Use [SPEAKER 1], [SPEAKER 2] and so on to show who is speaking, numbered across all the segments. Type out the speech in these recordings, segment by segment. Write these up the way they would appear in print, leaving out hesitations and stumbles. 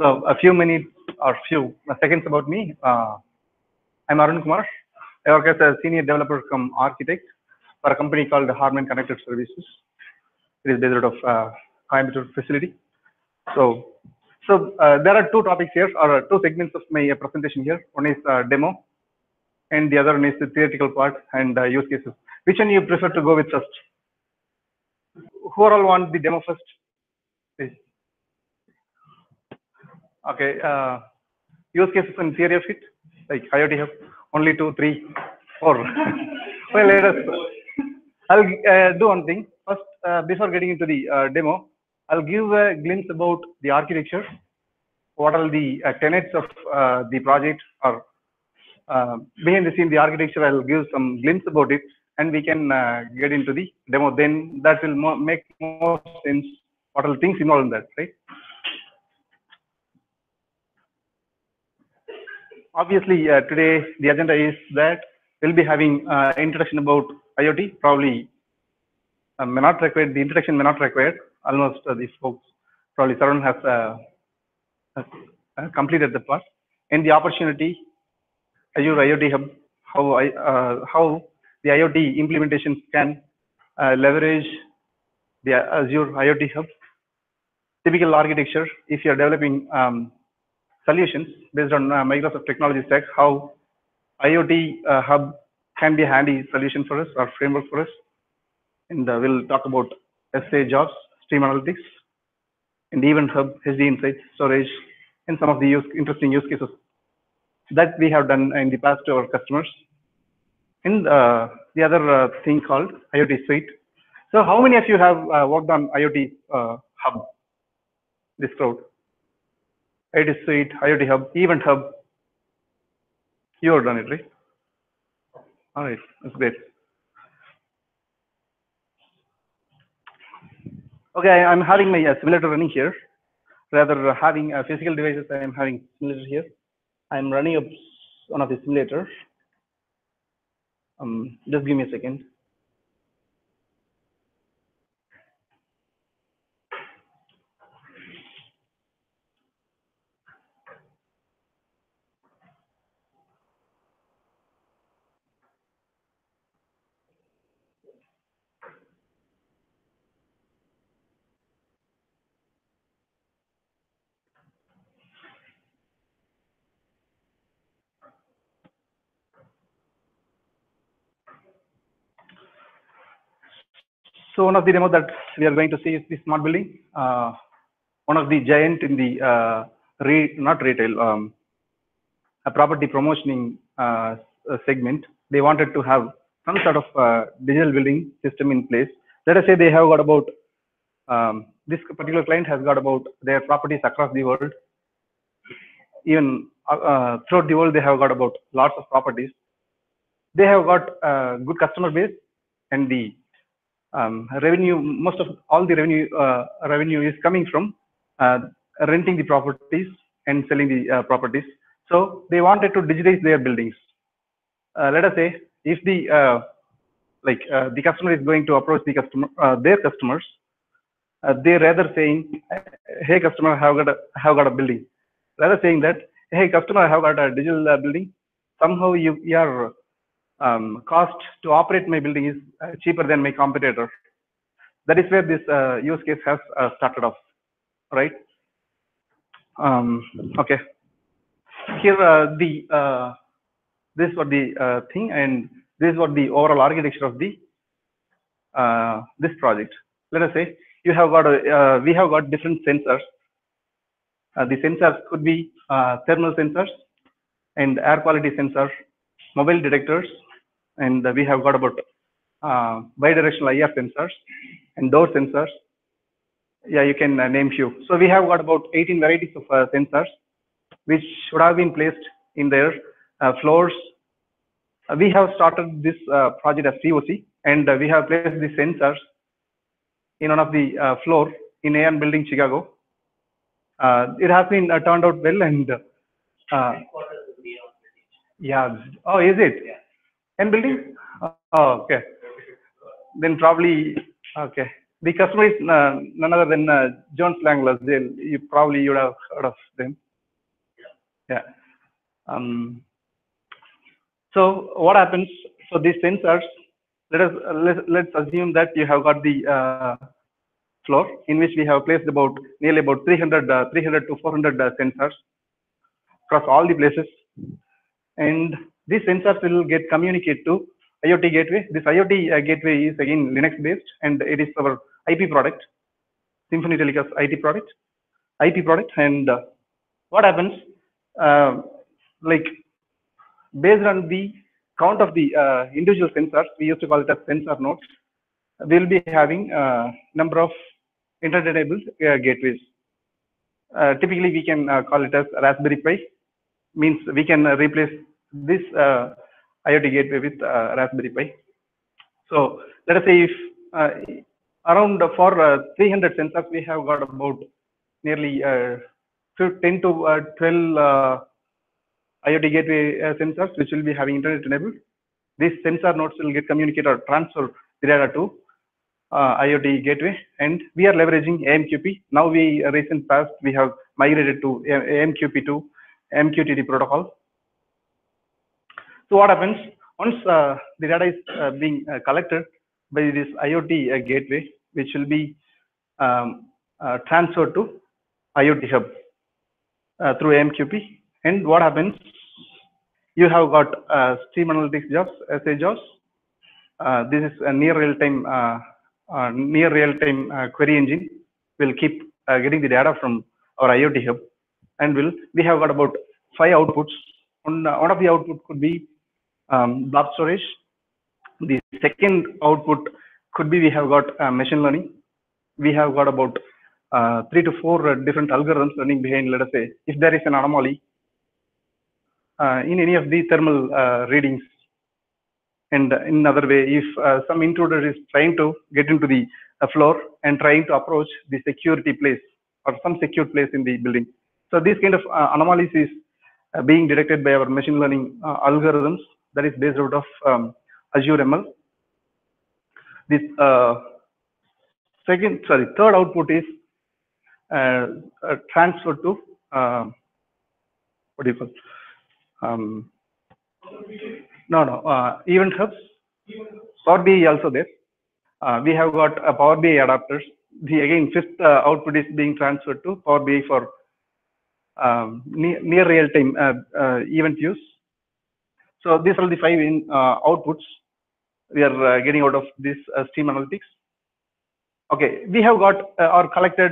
[SPEAKER 1] So a few minutes or few seconds about me. I'm Arun Kumar. I work as a senior developer cum architect for a company called Harman Connected Services. It is based out of Coimbatore facility. So there are two topics here, or two segments of my presentation here. One is demo, and the other one is the theoretical part and use cases. Which one you prefer to go with first? Who all want the demo first? Please. Okay. Use cases and theory of it, like IoT Hub. Only 2, 3, 4. Well, let us. I'll do one thing first. Before getting into the demo, I'll give a glimpse about the architecture. What are the tenets of the project, or behind the scene, the architecture. I'll give some glimpse about it, and we can get into the demo. Then that will make more sense. What are the things involved in that, right? Obviously, today the agenda is that we'll be having introduction about IoT. Probably may not required. The introduction may not required. Almost these folks probably Saran has completed the part. And the opportunity, Azure IoT Hub, how the IoT implementations can leverage the Azure IoT Hub. Typical architecture, if you are developing solutions based on Microsoft technology stack, how IoT Hub can be a handy solution for us or framework for us. And we'll talk about SA jobs, stream analytics, and Event Hub, SD Insights, storage, and some of the interesting use cases that we have done in the past to our customers. And the other thing called IoT Suite. So how many of you have worked on IoT Hub? This crowd. IoT Suite, IoT Hub, Event Hub. You have done it, right? All right, that's great. Okay, I'm having my simulator running here. Rather having physical devices, I am having simulator here. I'm running up one of the simulators. Just give me a second. So one of the demos that we are going to see is the smart building. One of the giant in the not retail, a property promotioning segment. They wanted to have some sort of digital building system in place. Let us say they have got about this particular client has got about their properties across the world. Even throughout the world, they have got about lots of properties. They have got a good customer base, and the revenue, most of all the revenue is coming from renting the properties and selling the properties. So they wanted to digitize their buildings. Let us say if the the customer is going to approach the customer, their customers, they rather saying, "Hey customer, have got a building." Rather saying that, "Hey customer, I have got a digital building. Somehow your cost to operate my building is cheaper than my competitor." That is where this use case has started off, right? Okay. Here this is what the thing, and this is what the overall architecture of the this project. Let us say you have got we have got different sensors. The sensors could be thermal sensors and air quality sensors, mobile detectors, and we have got about bidirectional IR sensors and door sensors. Yeah, you can name few. So we have got about 18 varieties of sensors, which should have been placed in their floors. We have started this project as POC, and we have placed the sensors in one of the floor in AN building, Chicago. It has been turned out well, and yeah. Oh, is it? N building? Oh, okay. Then probably okay. The customer is none other than Jones Lang LaSalle. You would have heard of them. Yeah. So what happens? So these sensors, let's assume that you have got the floor in which we have placed nearly about 300 to 400 sensors across all the places, and these sensors will get communicate to IoT gateway. This IoT gateway is again Linux based, and it is our IP product, Symphony Telecast IP product. And what happens? Like based on the count of the individual sensors, we used to call it as sensor nodes. We'll be having number of internet-enabled gateways. Typically, we can call it as Raspberry Pi. Means we can replace this IoT gateway with Raspberry Pi. So let us say if around for 300 sensors, we have got about nearly 10 to 12 IoT gateway sensors which will be having internet enabled. These sensor nodes will get communicate or transfer the data to IoT gateway, and we are leveraging AMQP. Now recent past we have migrated to AMQP to MQTT protocol. So what happens once the data is being collected by this IoT gateway, which will be transferred to IoT hub through AMQP. And what happens? You have got stream analytics jobs, SA jobs. This is a near real-time query engine. Will keep getting the data from our IoT hub, and we have got about 5 outputs. One of the output could be blob storage. The second output could be we have got machine learning. We have got about 3 to 4 different algorithms running behind. Let us say if there is an anomaly in any of the thermal readings, and in another way, if some intruder is trying to get into the floor and trying to approach the security place or some secure place in the building. So these kind of anomalies is being detected by our machine learning algorithms that is based out of Azure ML. This third output is transferred to what do you call? Event hubs. Power BI also there. We have got a Power BI adapters. The fifth output is being transferred to Power BI for near real-time event use. So these are the 5 outputs we are getting out of this stream analytics. Okay, we have got or collected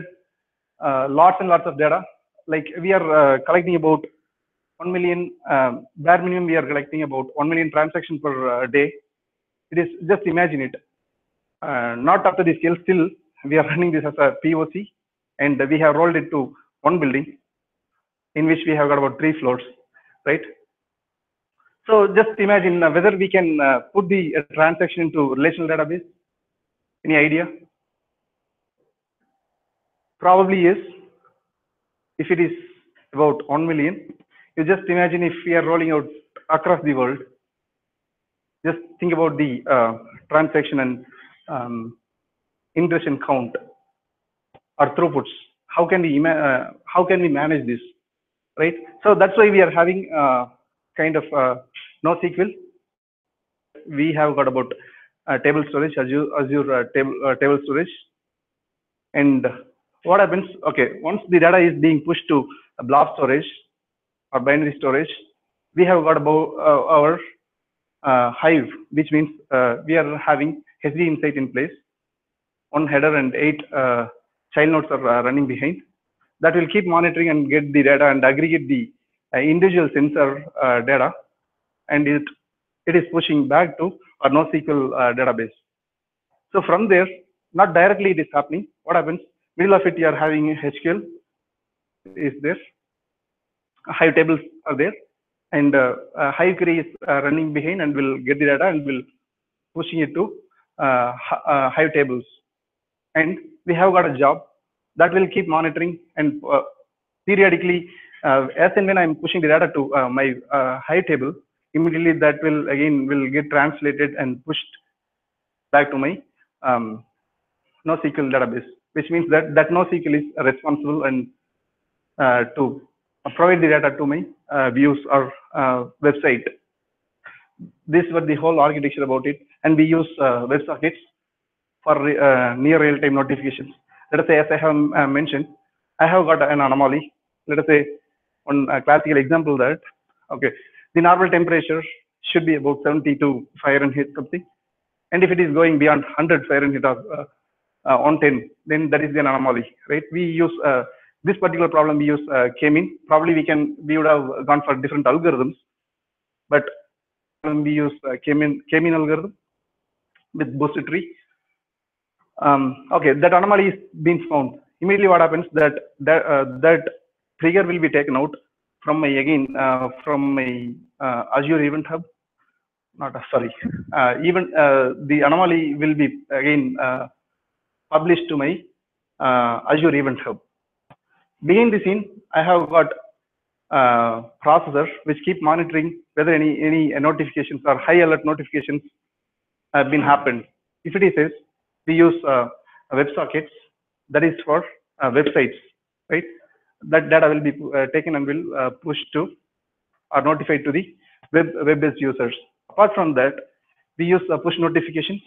[SPEAKER 1] lots and lots of data. Like we are collecting about 1 million, bare minimum we are collecting about 1 million transactions per day. It is, just imagine it, not up to the scale. Still we are running this as a POC, and we have rolled it to one building in which we have got about 3 floors, right? So just imagine whether we can put the transaction into relational database. Any idea? Probably yes. If it is about 1 million, you just imagine if we are rolling out across the world. Just think about the transaction and ingestion count or throughputs. How can we manage this, right? So that's why we are having kind of NoSQL. We have got about table storage, Azure table storage. And what happens? Okay, once the data is being pushed to a blob storage or binary storage, we have got about our Hive, which means we are having HD Insight in place. 1 header and 8 child nodes are running behind. That will keep monitoring and get the data and aggregate the individual sensor data, and it is pushing back to our NoSQL database. So from there, not directly it is happening. What happens? Middle of it, you are having SQL is there. Hive tables are there, and Hive query is running behind and will get the data and will pushing it to Hive tables. And we have got a job that will keep monitoring and periodically, as and when I'm pushing the data to my Hive table, immediately that will get translated and pushed back to my NoSQL database, which means that NoSQL is responsible and to provide the data to my views or website. This was the whole architecture about it, and we use WebSockets for near real-time notifications. Let us say, as I have mentioned, I have got an anomaly. Let us say one classical example that, okay, the normal temperature should be about 72 Fahrenheit something, and if it is going beyond 100 Fahrenheit or 110, then that is an anomaly, right? We use this particular problem. We use K-mean. Probably we would have gone for different algorithms, but we use K-mean algorithm with boosted tree. Okay, that anomaly is being found. Immediately, what happens that trigger will be taken out from my Azure Event Hub. Sorry, even the anomaly will be again published to my Azure Event Hub. Behind the scene, I have got processor which keep monitoring whether any notifications or high alert notifications have been happened. If it is, we use WebSockets, that is for websites, right? That data will be taken and will push to or notified to the web-based users. Apart from that, we use push notifications,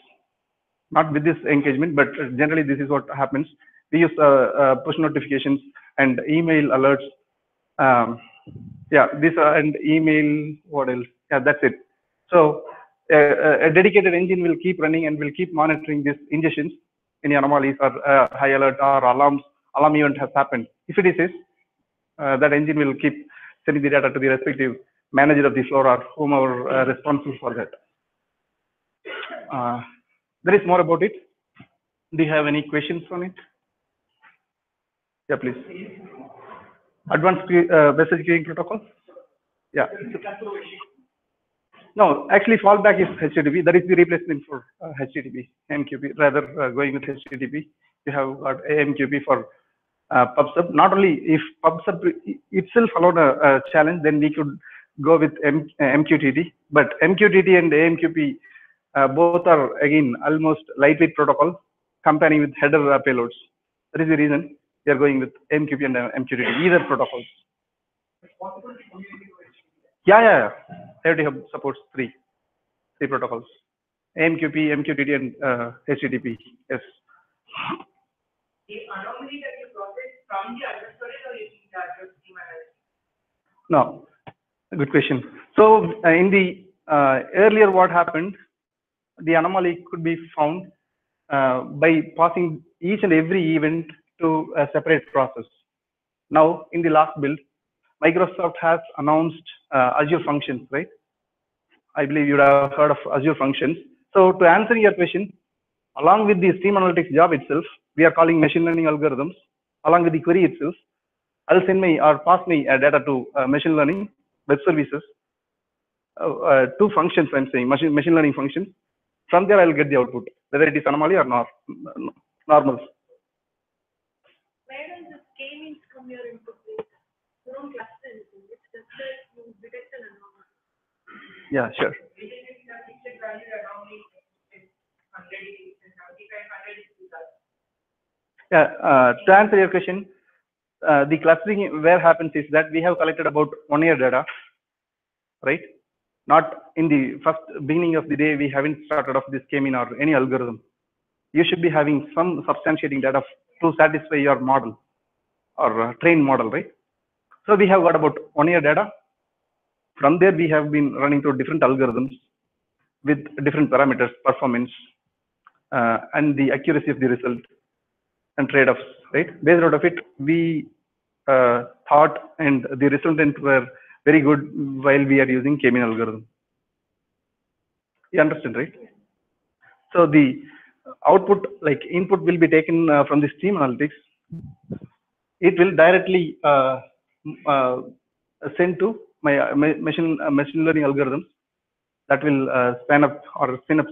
[SPEAKER 1] not with this engagement, but generally this is what happens. We use push notifications and email alerts. Yeah, this and email. What else? Yeah, that's it. So a dedicated engine will keep running and will keep monitoring these ingestions, any anomalies or high alert or alarm event has happened. If it is, that engine will keep sending the data to the respective manager of the floor or whomever responsible for that. There is more about it. Do you have any questions on it? Yeah, please. Advanced message queuing protocol. Yeah. No, actually fallback is HTTP. That is the replacement for HTTP, AMQP. Rather going with HTTP, you have got AMQP for PubSub. Not only if PubSub itself allowed a challenge, then we could go with MQTT. But MQTT and AMQP both are again almost lightweight protocol, comparing with header payloads. That is the reason we are going with AMQP and MQTT, either protocols. Yeah. IoT Hub supports three protocols: AMQP, MQTT, and HTTP. Yes. The anomaly that you process from the Azure storage or using the Azure schema? No, good question. So in the earlier, what happened? The anomaly could be found by passing each and every event to a separate process. Now, in the last build, Microsoft has announced Azure Functions, right? I believe you would have heard of Azure Functions. So to answer your question, along with the stream analytics job itself, we are calling machine learning algorithms. Along with the query itself, I'll send my or pass my data to machine learning web services. Two functions I'm saying, machine learning functions. From there, I'll get the output, whether it is anomaly or not normal.
[SPEAKER 2] Where does this K-means come your input with? You don't cluster anything. It's just that you detect an anomaly.
[SPEAKER 1] Yeah, sure. Yeah, to answer your question, the clustering where happens is that we have collected about 1 year data, right? Not in the first beginning of the day, we haven't started off this K-mean or any algorithm. You should be having some substantiating data to satisfy your model or trained model, right? So we have got about 1 year data. From there, we have been running through different algorithms with different parameters, performance, and the accuracy of the result and trade-offs, right? Based out of it, we thought and the resultant were very good while we are using K-mean algorithm. You understand, right? So the output, like input, will be taken from the stream analytics. It will directly send to my machine learning algorithms that will spin up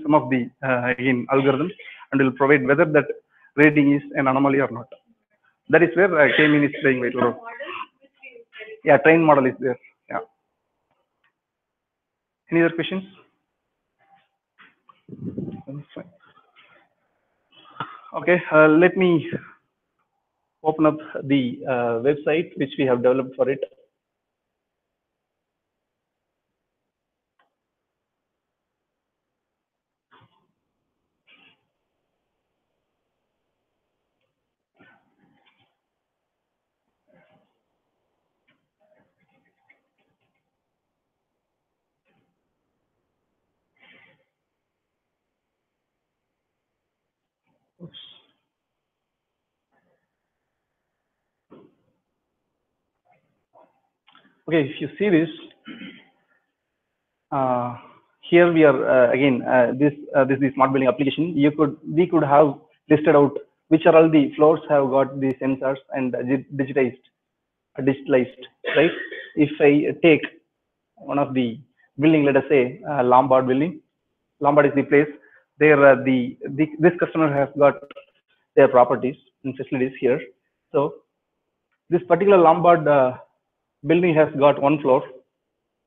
[SPEAKER 1] some of the again algorithms and will provide whether that rating is an anomaly or not. That is where K-mean is playing vital role. Yeah, trained model is there. Yeah. Any other questions? Fine. Okay, let me open up the website which we have developed for it. Okay, if you see this, here we are again this is smart building application. We could have listed out which are all the floors have got the sensors and digitalized, right? If I take one of the building, let us say Lombard building. Lombard is the place there. This customer has got their properties and facilities here. So this particular Lombard building has got one floor.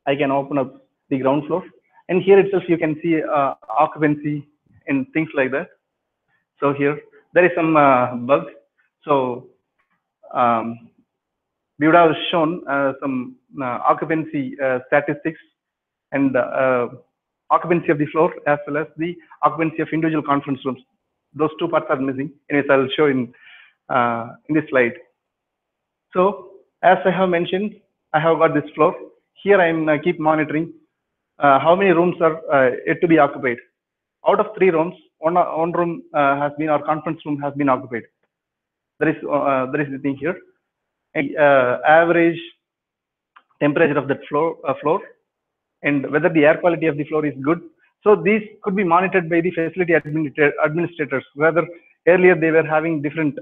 [SPEAKER 1] I can open up the ground floor, and here itself you can see occupancy and things like that. So here there is some bug. So um, we would have shown some occupancy statistics and occupancy of the floor as well as the occupancy of individual conference rooms. Those two parts are missing. Anyways, I'll show in this slide. So as I have mentioned, I have got this floor. Here I am keep monitoring how many rooms are yet to be occupied. Out of 3 rooms, one room has been, or conference room has been occupied. There is the thing here. And, average temperature of that floor and whether the air quality of the floor is good. So these could be monitored by the facility administrators. Whether earlier they were having different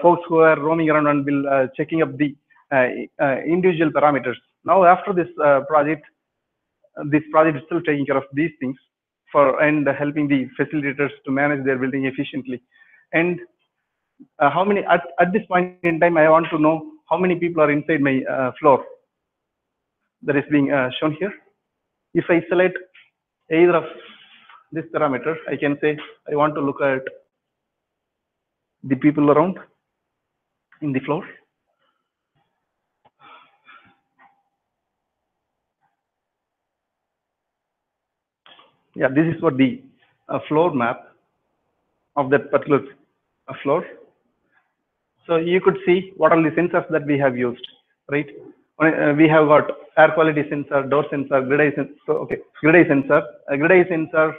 [SPEAKER 1] folks who are roaming around and will checking up the individual parameters. Now after this project is still taking care of these things and helping the facilitators to manage their building efficiently. And how many at this point in time, I want to know how many people are inside my floor. That is being shown here. If I select either of this parameter, I can say I want to look at the people around in the floor. Yeah, this is what the floor map of that particular floor. So you could see what are the sensors that we have used, right? We have got air quality sensor, door sensor, grid eye sensor. So, okay, grid eye sensor. Grid eye sensor,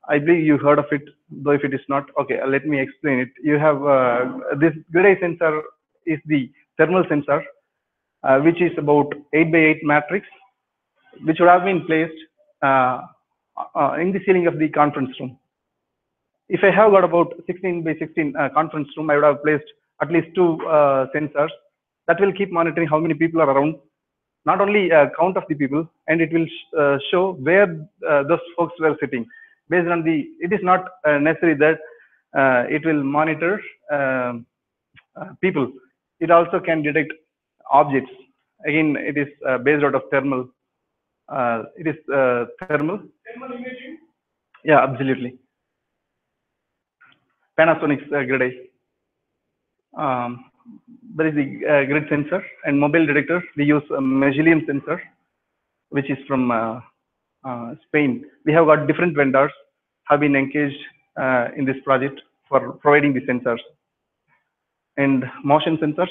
[SPEAKER 1] I believe you heard of it, though if it is not, okay, let me explain it. You have this grid eye sensor is the thermal sensor, which is about 8 by 8 matrix, which would have been placed in the ceiling of the conference room. If I have got about 16 by 16 conference room, I would have placed at least 2 sensors that will keep monitoring how many people are around, not only count of the people, and it will show where those folks were sitting. Based on it is not necessary that it will monitor people. It also can detect objects. Again, it is based out of thermal. It is thermal. Thermal imaging? Yeah, absolutely. Panasonic's grid eye. There is the grid sensor and mobile detector. We use a Megilium sensor, which is from Spain. We have got different vendors have been engaged in this project for providing the sensors. And motion sensors.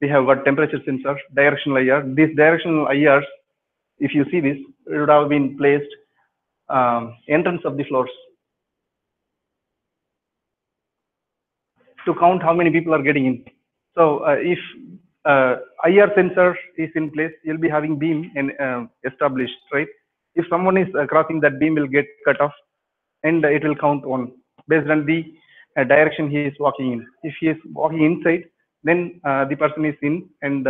[SPEAKER 1] We have got temperature sensor, directional IR. These directional IRs, if you see this, it would have been placed entrance of the floors to count how many people are getting in. So if IR sensor is in place, you'll be having beam established, right? If someone is crossing, that beam will get cut off, and it will count 1 based on the direction he is walking in. If he is walking inside, then the person is in, and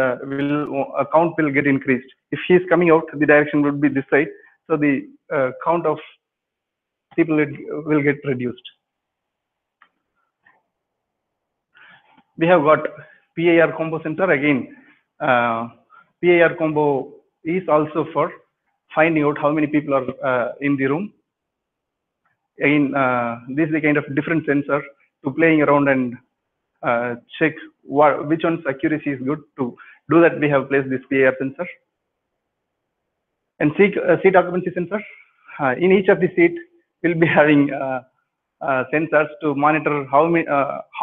[SPEAKER 1] count will get increased. If he is coming out, the direction would be this side, so the count of people will get reduced. We have got PIR combo sensor. Again, PIR combo is also for finding out how many people are in the room. Again, this is the kind of different sensor to playing around and check which one's accuracy is good. To do that, we have placed this PIR sensor and seat occupancy sensor. In each of the seat, we'll be having sensors to monitor how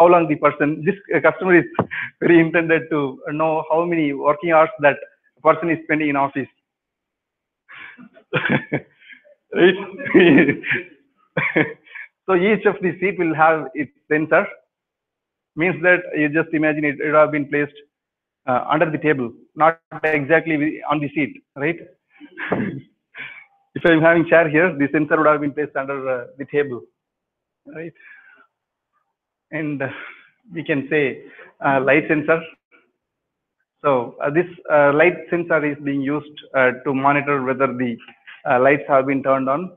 [SPEAKER 1] long the person. This customer is very intended to know how many working hours that person is spending in office. Right? So each of the seat will have its sensor. Means that you just imagine it would have been placed under the table, not exactly on the seat, right? If I'm having chair here, the sensor would have been placed under the table, right? And we can say light sensor. So this light sensor is being used to monitor whether the lights have been turned on.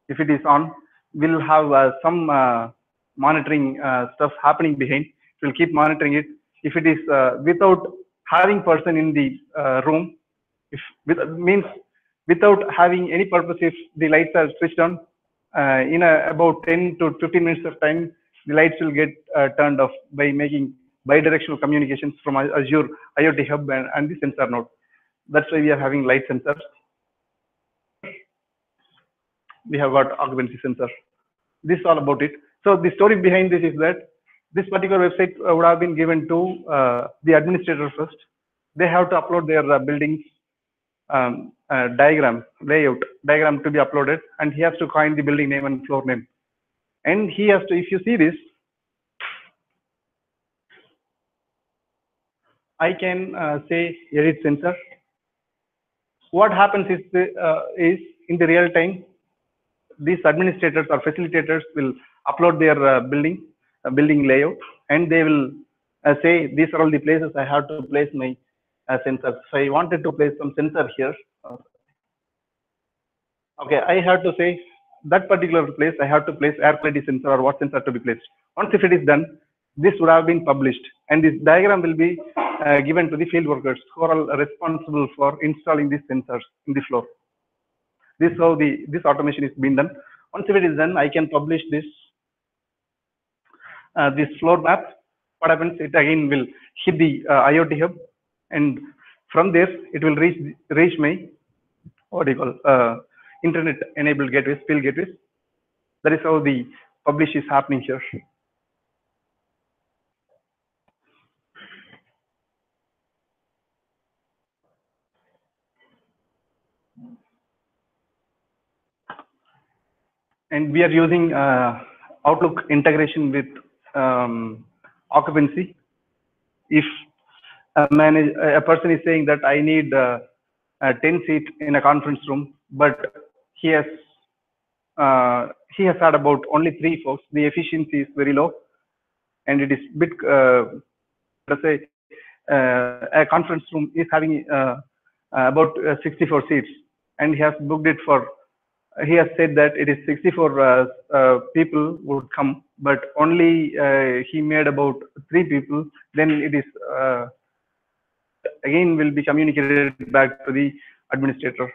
[SPEAKER 1] If it is on, we'll have some monitoring stuff happening behind. We'll keep monitoring it. If it is without having person in the room, means without having any purpose, if the lights are switched on, in about 10 to 15 minutes of time, the lights will get turned off by making bidirectional communications from Azure IoT Hub and the sensor node. That's why we are having light sensors. We have got occupancy sensor. This is all about it. So the story behind this is that this particular website would have been given to the administrator first. They have to upload their buildings layout diagram to be uploaded, and he has to coin the building name and floor name. And he has to, if you see this, I can say edit sensor. What happens is in the real time, these administrators or facilitators will upload their building layout, and they will say these are all the places I have to place my sensors. So I wanted to place some sensor here. Okay, I have to say that particular place I have to place air quality sensor or what sensor to be placed. Once if it is done, this would have been published, and this diagram will be given to the field workers who are all responsible for installing these sensors in the floor. This is how this automation is being done. Once if it is done, I can publish this this floor map. What happens? It again will hit the IoT hub, and from there it will reach my what do you call internet enabled gateways, field gateways. That is how the publish is happening here. And we are using Outlook integration with occupancy. If a person is saying that I need 10 seats in a conference room, but he has had about only 3 folks, the efficiency is very low, and it is bit let's say a conference room is having about 64 seats, and he has booked it for, he has said that it is 64 people would come, but only he made about 3 people, then it is again will be communicated back to the administrator.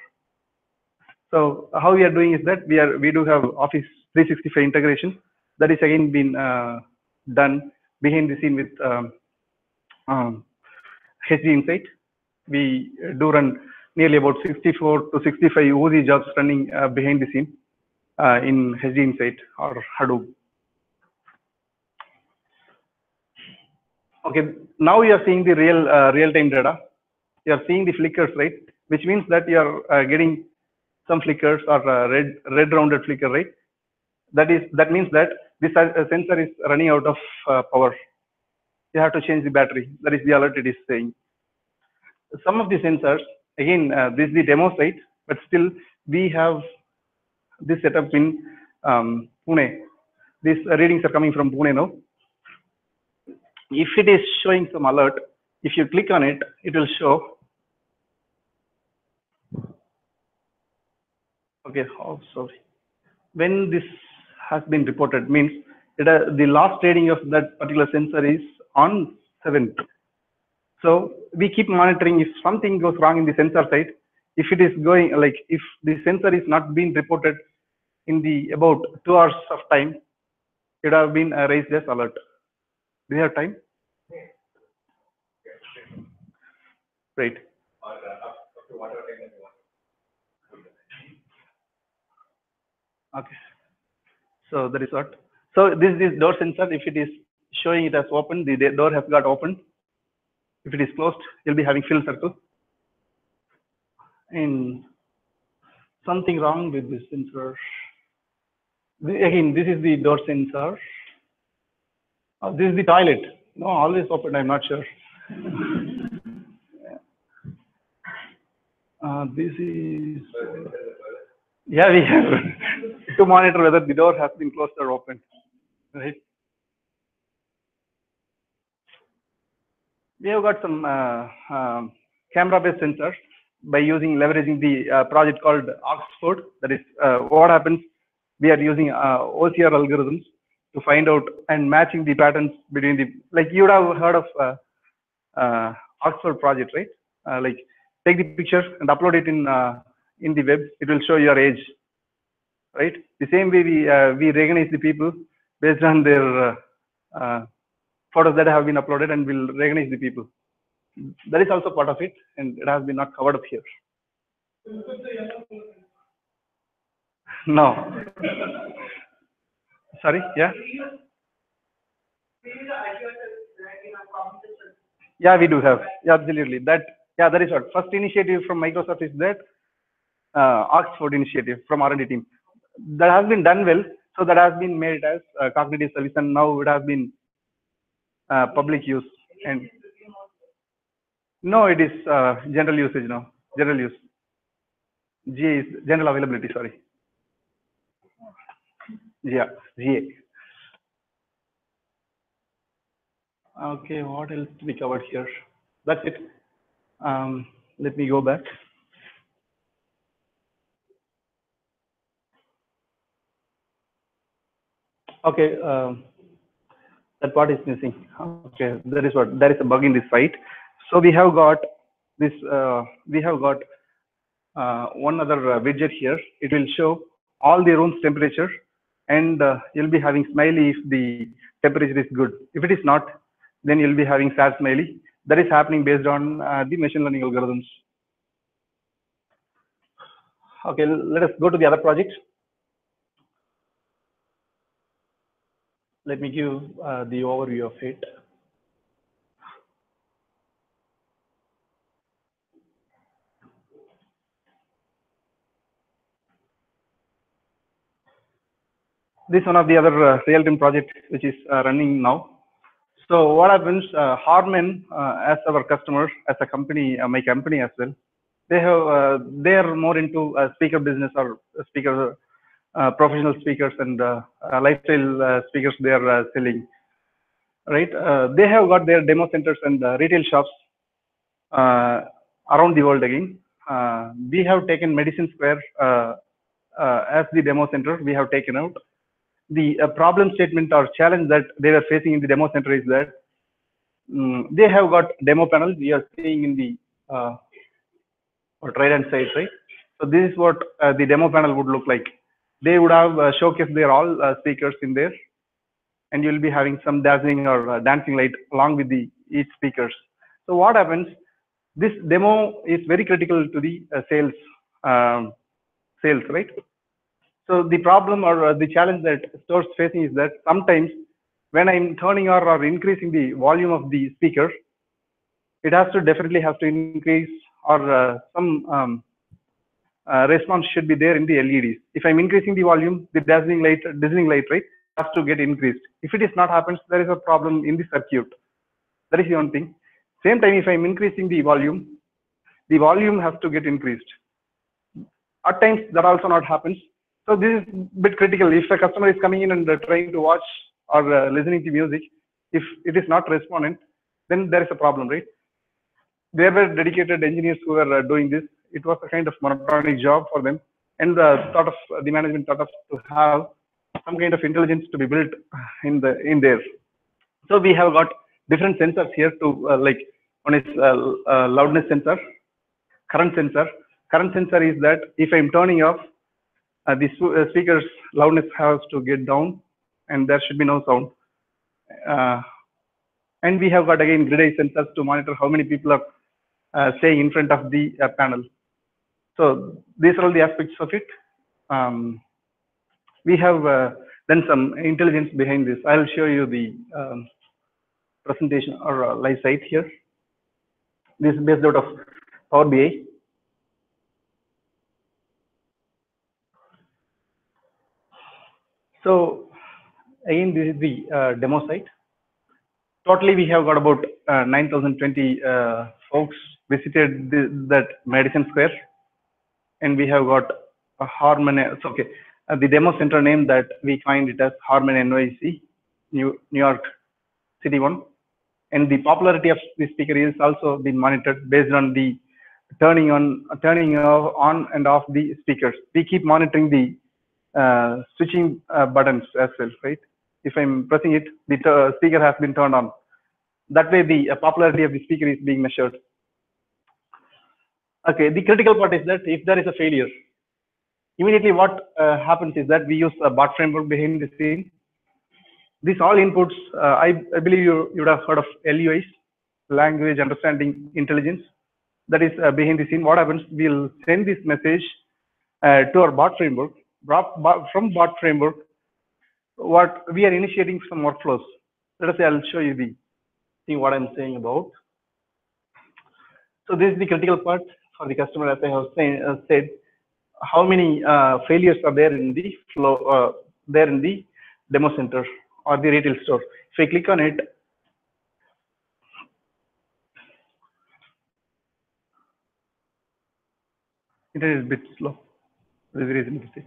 [SPEAKER 1] So how we are doing is that we do have Office 365 integration that is again been done behind the scene with HG Insight. We do run nearly about 64 to 65 OZ jobs running behind the scene in HG Insight or Hadoop. Okay, now you are seeing the real-time data. You are seeing the flickers, right? Which means that you are getting some flickers or red rounded flicker, right? That means that this sensor is running out of power. You have to change the battery. That is the alert it is saying. Some of the sensors, again, this is the demo site, but still we have this setup in Pune. These readings are coming from Pune now. If it is showing some alert, if you click on it, it will show. Okay, oh, sorry. When this has been reported, means the last reading of that particular sensor is on 7th. So we keep monitoring if something goes wrong in the sensor side. If it is going, like if the sensor is not being reported in the about 2 hours of time, it would have been raised as alert. Do you have time? Right. Okay. So that is what. So this is door sensor. If it is showing it as open, the door has got opened. If it is closed, you'll be having fill circle. And something wrong with this sensor. Again, this is the door sensor. This is the toilet. No, always open. I'm not sure. This is. Yeah, we have to monitor whether the door has been closed or opened. Right. We have got some camera-based sensors by leveraging the project called Oxford. That is what happens. We are using OCR algorithms to find out and matching the patterns between the, like you would have heard of Oxford project, right? Like take the picture and upload it in the web. It will show your age, right? The same way we recognize the people based on their photos that have been uploaded, and will recognize the people. That is also part of it, and it has been not covered up here. No. Sorry, yeah. Yeah, we do have. Yeah, absolutely. That, yeah, that is what. First initiative from Microsoft is that Oxford initiative from R&D team. That has been done well. So that has been made as a cognitive service, and now it has been public use. And no, it is general usage now. General use. GA is general availability. Sorry. Yeah, GA. Okay, what else to be covered here? That's it. Let me go back. Okay, that part is missing. Okay, that is what, there is a bug in this site. So we have got this. We have got one other widget here. It will show all the room's temperature, and you'll be having smiley if the temperature is good. If it is not, then you'll be having sad smiley. That is happening based on the machine learning algorithms. Okay, let us go to the other project. Let me give the overview of it. This is one of the other real-time project which is running now. So what happens, Harman as our customer, as a company, my company as well, they are more into speaker business, or speaker, professional speakers and lifestyle speakers they are selling, right? They have got their demo centers and retail shops around the world again. We have taken Medicine Square as the demo center. We have taken out the problem statement or challenge that they were facing in the demo center is that they have got demo panels. We are seeing in the right hand side, right? So this is what the demo panel would look like. They would have showcased their all speakers in there, and you'll be having some dazzling or dancing light along with the each speakers. So what happens? This demo is very critical to the sales, right? So the problem or the challenge that stores facing is that sometimes when I'm turning or increasing the volume of the speaker, it has to definitely have to increase, or some response should be there in the LEDs. If I'm increasing the volume, the dazzling light, right, has to get increased. If it is not happens, there is a problem in the circuit. That is the one thing. Same time, if I'm increasing the volume has to get increased. At times that also not happens. So this is a bit critical. If a customer is coming in and trying to watch or listening to music, if it is not respondent, then there is a problem, right? There were dedicated engineers who were doing this. It was a kind of monotonic job for them, and the management thought of to have some kind of intelligence to be built in there. So we have got different sensors here to like one is loudness sensor, current sensor. Current sensor is that if I'm turning off, speaker's loudness has to get down, and there should be no sound. And we have got again grid eye sensors to monitor how many people are staying in front of the panel. So these are all the aspects of it. We have done some intelligence behind this. I'll show you the presentation or live site here. This is based out of Power BI. So again, this is the demo site. Totally, we have got about 9,020 folks visited that Madison Square, and we have got a Harman. It's okay. The demo center name that we find it as Harman NYC, New York City one, and the popularity of the speaker is also been monitored based on the turning on and off the speakers. We keep monitoring the switching buttons as well, right? If I'm pressing it, the speaker has been turned on. That way, the popularity of the speaker is being measured. Okay, the critical part is that if there is a failure, immediately what happens is that we use a BOT framework behind the scene. These all inputs, I believe you would have heard of LUIs, language understanding intelligence. That is behind the scene. What happens? We'll send this message to our BOT framework. From BOT framework, what we are initiating some workflows. Let us say I'll show you the thing what I'm saying about. So this is the critical part for the customer, as I have said. How many failures are there in the flow, there in the demo center or the retail store? If I click on it, it is a bit slow. There is a mistake.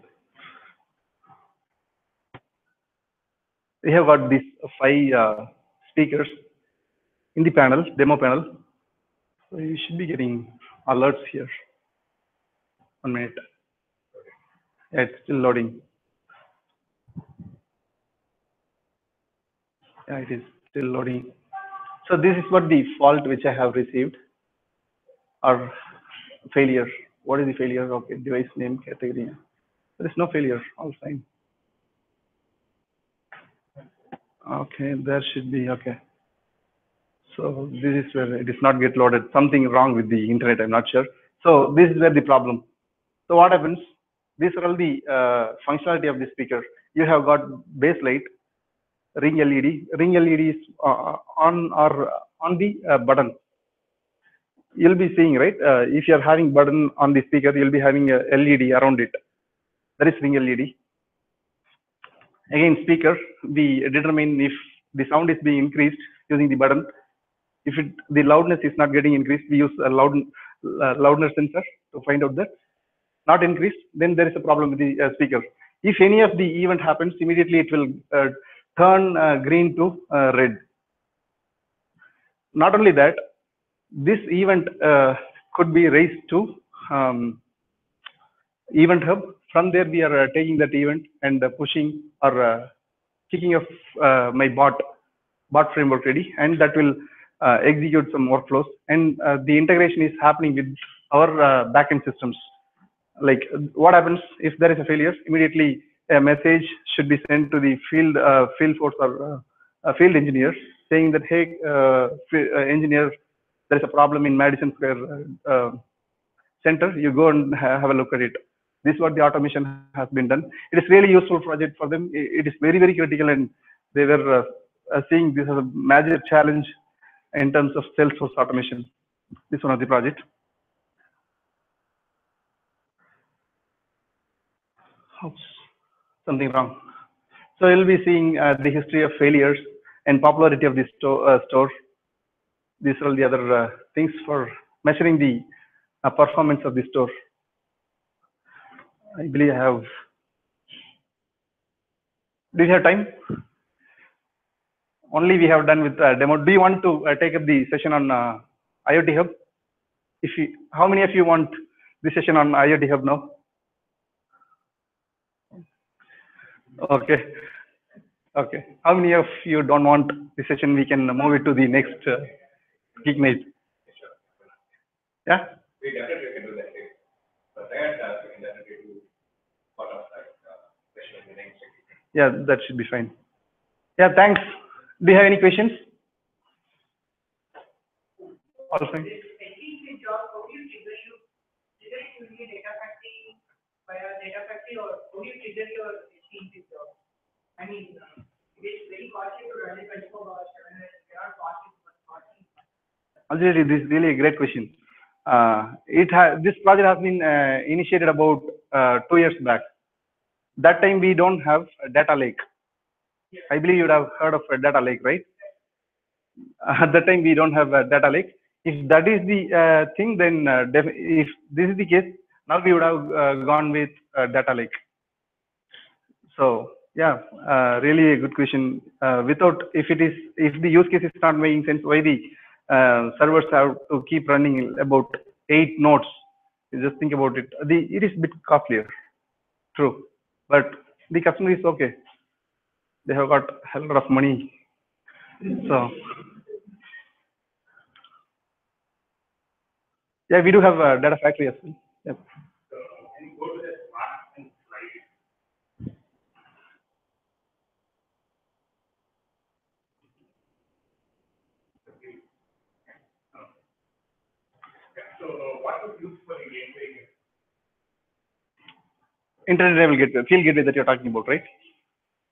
[SPEAKER 1] We have got these 5 speakers in the panel, demo panel. So you should be getting alerts here. 1 minute. Yeah, it's still loading. Yeah, it is still loading. So this is what the fault which I have received, or failure. What is the failure? Okay, device name category. There is no failure. All fine. Okay, there should be. Okay. So this is where it is not get loaded. Something wrong with the internet. I'm not sure. So this is where the problem. So what happens? These are all the functionality of the speaker. You have got base light, ring LED. Ring LED is on the button. You'll be seeing, right? If you're having button on the speaker, you'll be having a LED around it. That is ring LED. Again, speaker, we determine if the sound is being increased using the button. If the loudness is not getting increased, we use a loudness sensor to find out that not increased, then there is a problem with the speaker. If any of the event happens, immediately it will turn green to red. Not only that, this event could be raised to Event Hub. From there, we are taking that event and pushing or kicking off my bot framework ready, and that will execute some workflows. And the integration is happening with our backend systems. Like what happens if there is a failure? Immediately, a message should be sent to the field force or field engineer saying that, hey, engineer, there is a problem in Madison Square Center. You go and have a look at it. This is what the automation has been done. It is really useful project for them. It is very, very critical, and they were seeing this as a major challenge in terms of Salesforce automation. This is one of the project. Oops, something wrong. So you'll be seeing the history of failures and popularity of this store. These are all the other things for measuring the performance of the store. I believe I have. Do you have time? Only we have done with demo. Do you want to take up the session on IoT Hub? How many of you want the session on IoT Hub now? Okay. Okay. How many of you don't want the session? We can move it to the next Geek Night. Yeah?
[SPEAKER 3] We definitely can do that. But that we can definitely do part of that.
[SPEAKER 1] Yeah, that should be fine. Yeah, thanks. Do you have any questions? All fine.
[SPEAKER 2] Technically, job, how do you trigger you? Trigger it using a data factory via data factory, or how do you trigger your HTTP job? I mean, it is very costly to run it 24 hours, and it cannot cost it much costly.
[SPEAKER 1] Already, this is really a great question. This project has been initiated about 2 years back. That time we don't have a data lake. I believe you would have heard of a data lake, right? At that time we don't have a data lake. If that is the thing, then if this is the case, now we would have gone with data lake. So yeah, really a good question. Without, if the use case is not making sense, why the servers have to keep running about 8 nodes? You just think about it. It is a bit costlier, true, but the customer is okay. They have got a hell lot of money. So yeah, we do have a data factory as well. Yep. Internet-enabled gateway, field gateway that you're talking about, right?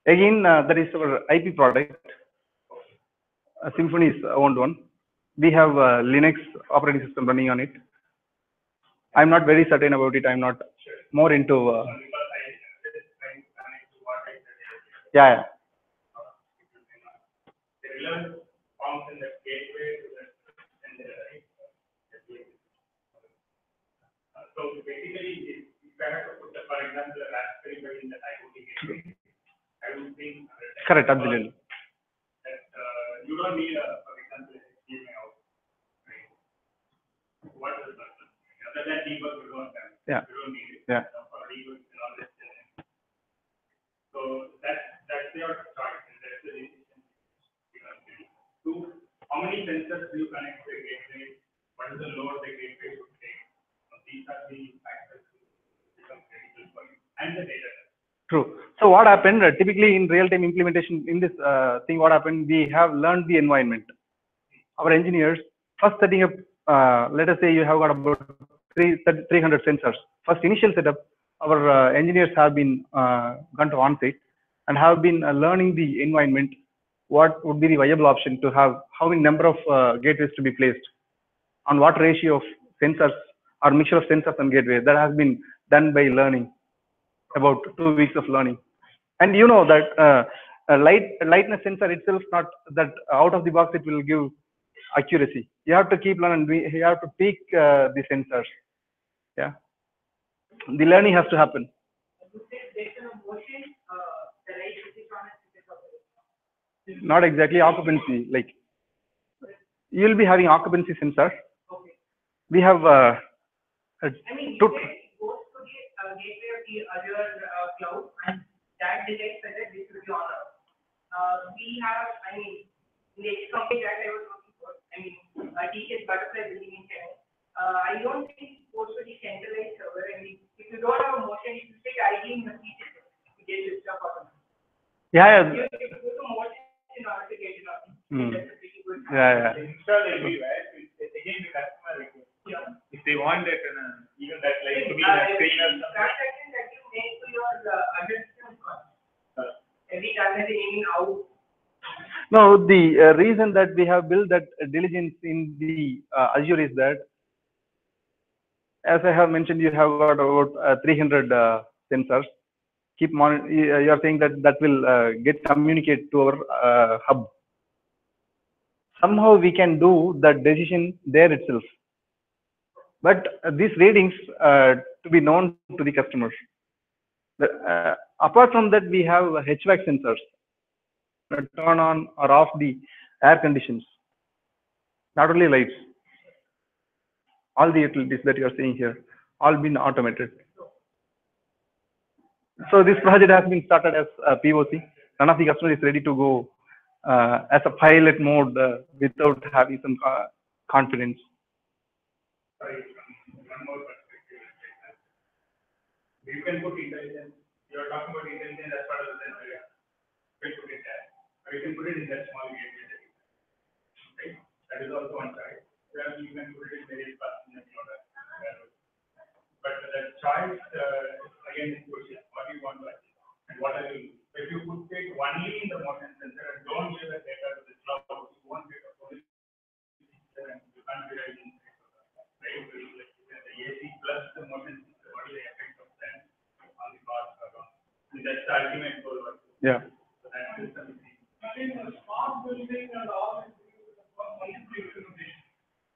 [SPEAKER 1] Again, that is our IP product. Symphony is owned one. We have Linux operating system running on it. I'm not very certain about it. I'm not more into. Yeah.
[SPEAKER 3] So basically, if I have to put, for example, a Raspberry Pi in the IoT gateway, I would think.
[SPEAKER 1] Correct, absolutely.
[SPEAKER 3] That you don't need for example, HDMI out. Right? What is the purpose? Other than debug, you don't have.
[SPEAKER 1] Yeah.
[SPEAKER 3] You don't need it.
[SPEAKER 1] Yeah.
[SPEAKER 3] For debug and all this. So that's your choice, and that's the decision. How many sensors do you connect to a gateway? What is the load the gateway should take? These are the factors that become critical for you, and the data.
[SPEAKER 1] True. So what happened, typically in real-time implementation in this thing, what happened, we have learned the environment. Our engineers, first setting up, let us say you have got about 300 sensors. First initial setup, our engineers have been gone to on-site and have been learning the environment, what would be the viable option to have, how many number of gateways to be placed, on what ratio of sensors or mixture of sensors and gateways. That has been done by learning, about 2 weeks of learning. And you know that lightness sensor itself, not that out of the box it will give accuracy. You have to keep learning. You have to tweak the sensors. Yeah, the learning has to happen. Not exactly occupancy. Like you will be having occupancy sensor. We have.
[SPEAKER 2] I mean,
[SPEAKER 1] two,
[SPEAKER 2] it goes to the gateway of the other cloud, and that detects whether this will be on or off. We have, I mean, in the company that I was working for, I mean, TCS Butterfly building in Chennai. I don't think it goes to the centralized server. I mean, if you don't have a motion, if you take ID in the feature, you get this stuff automatically.
[SPEAKER 1] Yeah.
[SPEAKER 2] You go to motion in order to get it out. That's a pretty good.
[SPEAKER 1] Yeah.
[SPEAKER 3] Install everywhere. It's again the customer request. Yeah. If they want that, even that like to be a screen or something.
[SPEAKER 2] Transaction that you make to your other system cost. Every transaction in out.
[SPEAKER 1] No, the reason that we have built that diligence in the Azure is that, as I have mentioned, you have got about 300 sensors. You are saying that will get communicated to our hub. Somehow we can do that decision there itself. But these readings to be known to the customers. Apart from that, we have HVAC sensors. Turn on or off the air conditions. Not only lights. All the utilities that you are seeing here, all been automated. So this project has been started as a POC. None of the customers is ready to go as a pilot mode without having some confidence.
[SPEAKER 3] Sorry, one more perspective. You can put intelligence. You are talking about intelligence as part of the sensor. you can put it in that small gateway. Right? That is also one side. Where you can put it in various parts in the cloud. But the choice, again, is question. What do you want to achieve? And what are you? If you put it only in the motion sensor and don't give the data to the cloud, you won't get a policy and you can't get it in. Right? The AC plus the motion sensor, what is the effect of that on the cost? And that's the ultimate goal.
[SPEAKER 1] Yeah.
[SPEAKER 3] So that is something. I think the smart building and all multiple implementations.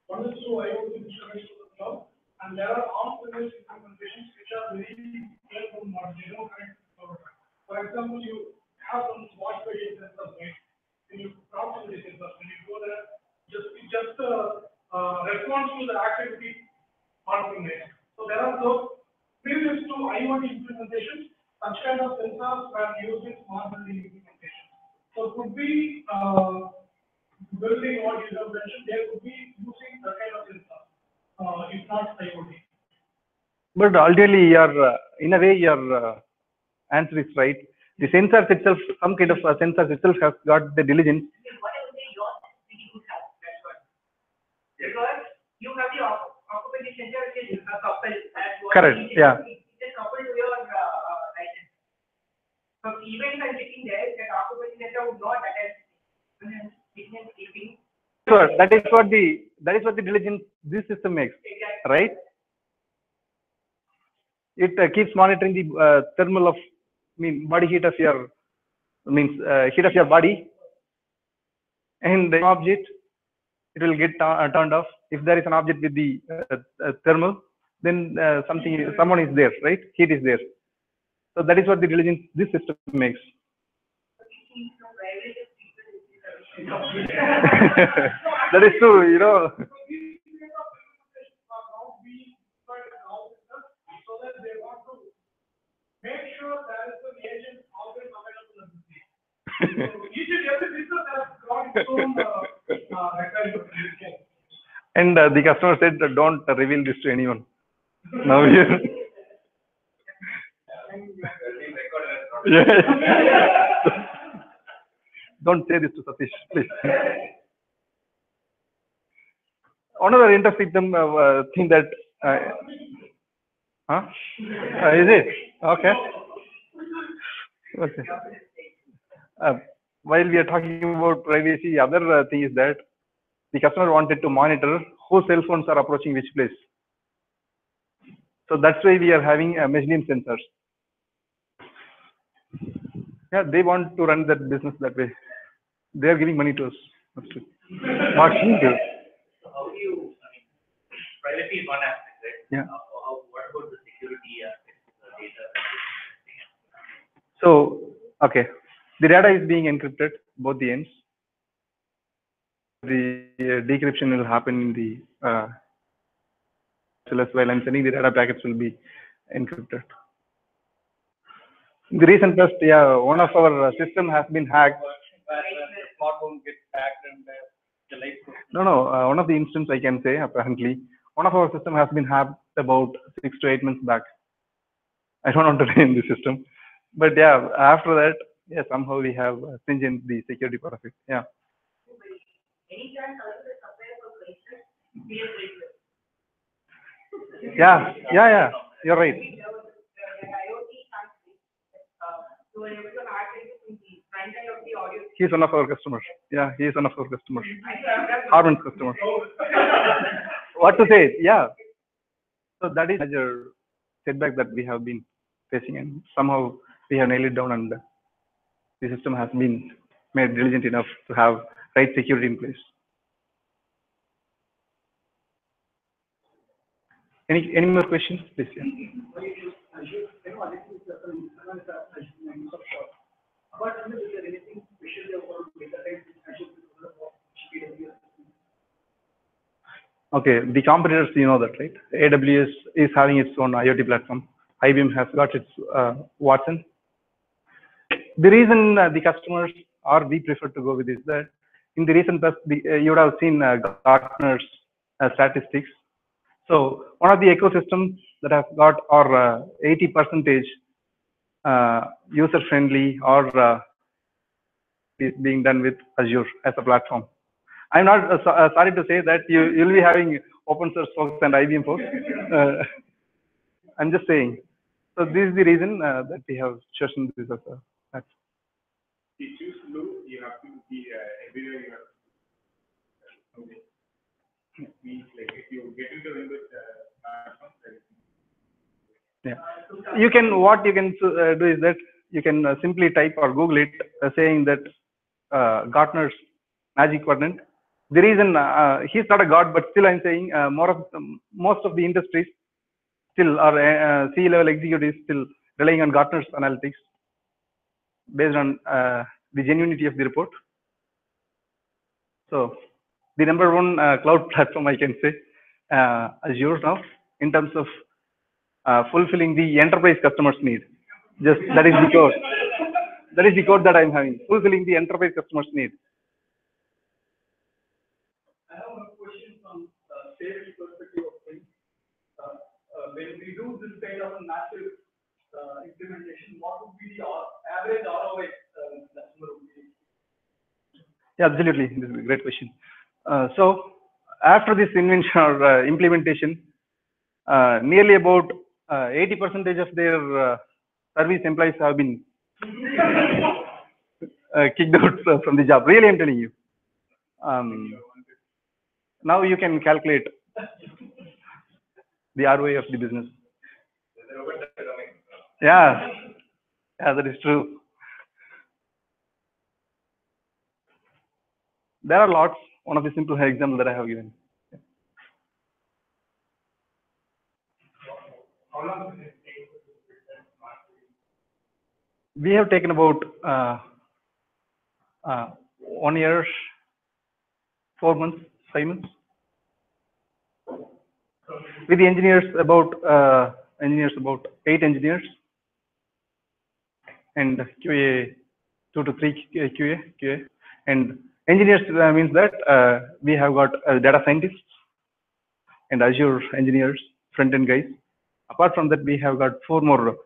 [SPEAKER 3] One is through IoT instruments to the cloud, and there are on-premise implementations which are very clear from what they don't connect to the cloud. For example, you have some smart building sensors, right? When you proximity sensors, when you go there, just response to the activity on-premise. So there are those previous to IoT implementations, such kind of sensors were used in smart building implementations. So could be building what you have mentioned, they could be using that kind of sensor, if not IoT.
[SPEAKER 1] But ultimately, in a way, your answer is right. The sensors itself, some kind of sensors itself has got the diligence.
[SPEAKER 2] Whatever they yours really good have, that's what. Because you have the occupancy sensor which is coupled as what.
[SPEAKER 1] Correct, yeah.
[SPEAKER 2] It is coupled to your license. So even if I'm sitting there, that occupancy sensor would not attach. When I'm sitting and sleeping.
[SPEAKER 1] So that is what the diligence this system makes, right? It keeps monitoring the thermal of, body heat of your, heat of your body, and the object, it will get turned off. If there is an object with the thermal, then someone is there, right? Heat is there. So that is what the diligence this system makes. That is true, you know.
[SPEAKER 3] Make sure there is an agent always available in the field. So each and every business has got its own requirement.
[SPEAKER 1] And the customer said, don't reveal this to anyone. Now you. Don't say this to Satish, please. Another interesting thing that. Is it? Okay. Okay. While we are talking about privacy, other thing is that the customer wanted to monitor whose cell phones are approaching which place. So that's why we are having Meslin sensors. Yeah, they want to run that business that way. They are giving money to us. That's true. What should we do?
[SPEAKER 4] So how do you, privacy is one aspect, right?
[SPEAKER 1] Yeah.
[SPEAKER 4] What about the security aspect of the data?
[SPEAKER 1] So, okay, the data is being encrypted, both the ends. The decryption will happen in the while I'm sending the data packets will be encrypted. The recent test, yeah, one of our system has been hacked.
[SPEAKER 4] Smartphone gets hacked and the light.
[SPEAKER 1] No, one of the instances I can say, apparently, one of our system has been hacked about 6 to 8 months back. I don't want to name the system, but yeah, after that, yeah, somehow we have stringent the security part of it. Yeah.
[SPEAKER 2] Any chance other supplier for license, be a license.
[SPEAKER 1] Yeah, you're right. He's one of our customers. Yeah, he is one of our customers. Harman's customer. What to say? Yeah. So that is a major setback that we have been facing, and somehow we have nailed it down, and the system has been made diligent enough to have right security in place. Any more questions, please? Yeah. Okay, the competitors, you know that, right? AWS is having its own IoT platform. IBM has got its Watson. The reason the customers or we prefer to go with is that in the recent past, you would have seen Gartner's statistics. So one of the ecosystems that has got or 80% user friendly or is being done with Azure as a platform. I'm not sorry to say that you'll be having open source folks and IBM folks. I'm just saying. So this is the reason that we have chosen this as a platform.
[SPEAKER 5] If you choose to do, you have to be everywhere you have to. Okay. Means like if you get into Windows platform,
[SPEAKER 1] yeah. You can what you can do is that you can simply type or Google it saying that Gartner's Magic Quadrant. The reason he's not a god, but still I'm saying most of the industries still are C-level executives still relying on Gartner's analytics based on the genuinity of the report. So the number one cloud platform I can say Azure now in terms of fulfilling the enterprise customers need. Just that is the code. That is the code that I'm having. Fulfilling the enterprise customers need.
[SPEAKER 3] I have one question from sales perspective of things. When we do this kind of a massive implementation, what would be the average ROI customer would be?
[SPEAKER 1] Yeah, absolutely. This is a great question. So after this invention or implementation, nearly about 80% of their service employees have been kicked out from the job. Really, I'm telling you. Now you can calculate the ROI of the business. Yeah, yeah, that is true. There are lots. One of the simple examples that I have given.
[SPEAKER 3] How long does it take to build that smart city?
[SPEAKER 1] We have taken about 1 year, 4 months, 5 months. With the engineers about 8 engineers and QA 2 to 3 QA and engineers means that we have got data scientists and Azure engineers, front end guys. Apart from that, we have got 4 more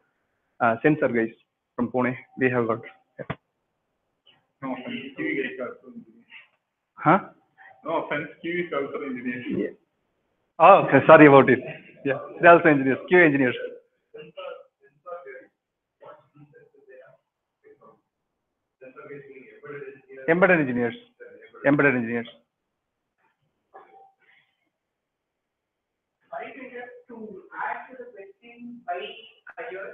[SPEAKER 1] sensor guys from Pune. We have got. Yeah.
[SPEAKER 5] no offense, QE is also engineer.
[SPEAKER 1] Huh?
[SPEAKER 5] No offense, QE is also engineer.
[SPEAKER 1] Yeah. Oh, okay. Sorry about it. Yeah, they are also engineers, QA engineers. Embedded engineers. Embedded engineers.
[SPEAKER 2] Sorry to interrupt, to add to the question by Azure,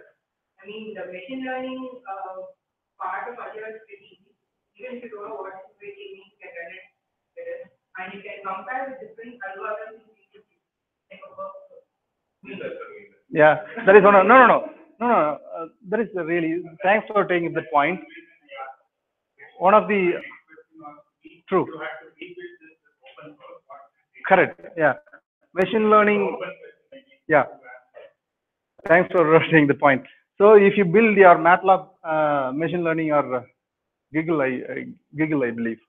[SPEAKER 2] I mean, the machine learning part of Azure is pretty easy. Even if you don't know what it means, you can run it better. And you can compare with different algorithms in each of these.
[SPEAKER 1] Yeah, that is one. No. That is really. Thanks for taking that point. One of the true. Correct. Yeah. Machine learning. Yeah. Thanks for taking the point. So if you build your MATLAB machine learning or Giggle, I believe,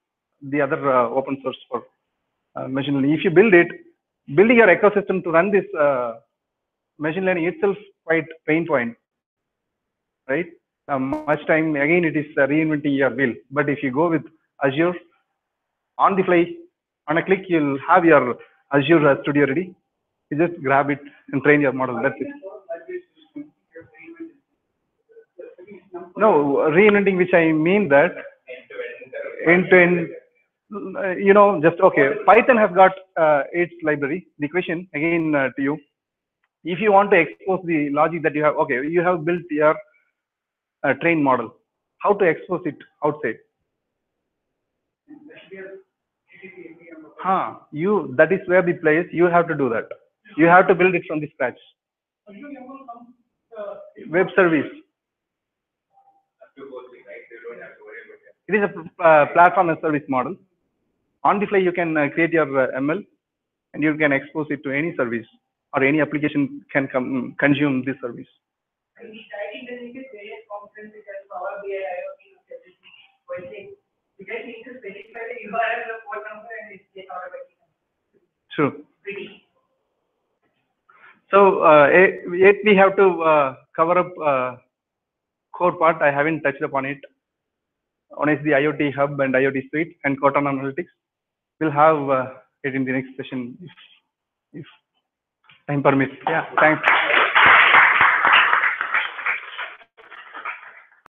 [SPEAKER 1] the other open source for machine learning. If you build it, building your ecosystem to run this machine learning itself quite pain point, right? Much time again it is reinventing your wheel. But if you go with Azure, on the fly, on a click, you'll have your Azure Studio ready. You just grab it and train your model. That's it. No, reinventing, which I mean that end-to-end, just okay. Python has got its library. The question again to you, if you want to expose the logic that you have, okay, you have built your train model. How to expose it outside? That is where the place you have to do that. You have to build it from the scratch. Web service. It is a platform as service model. On the fly, you can create your ML and you can expose it to any service or any application can consume this service.
[SPEAKER 2] And we tried integrating various components such as Power BI, IoT, everything. We just need to specify the URL, the port number, and it's get automatically.
[SPEAKER 1] Sure.
[SPEAKER 2] Pretty.
[SPEAKER 1] So yet we have to cover up core part. I haven't touched upon it. One is the IoT Hub and IoT Suite and Cortana Analytics. We'll have it in the next session if time permits. Yeah, thanks.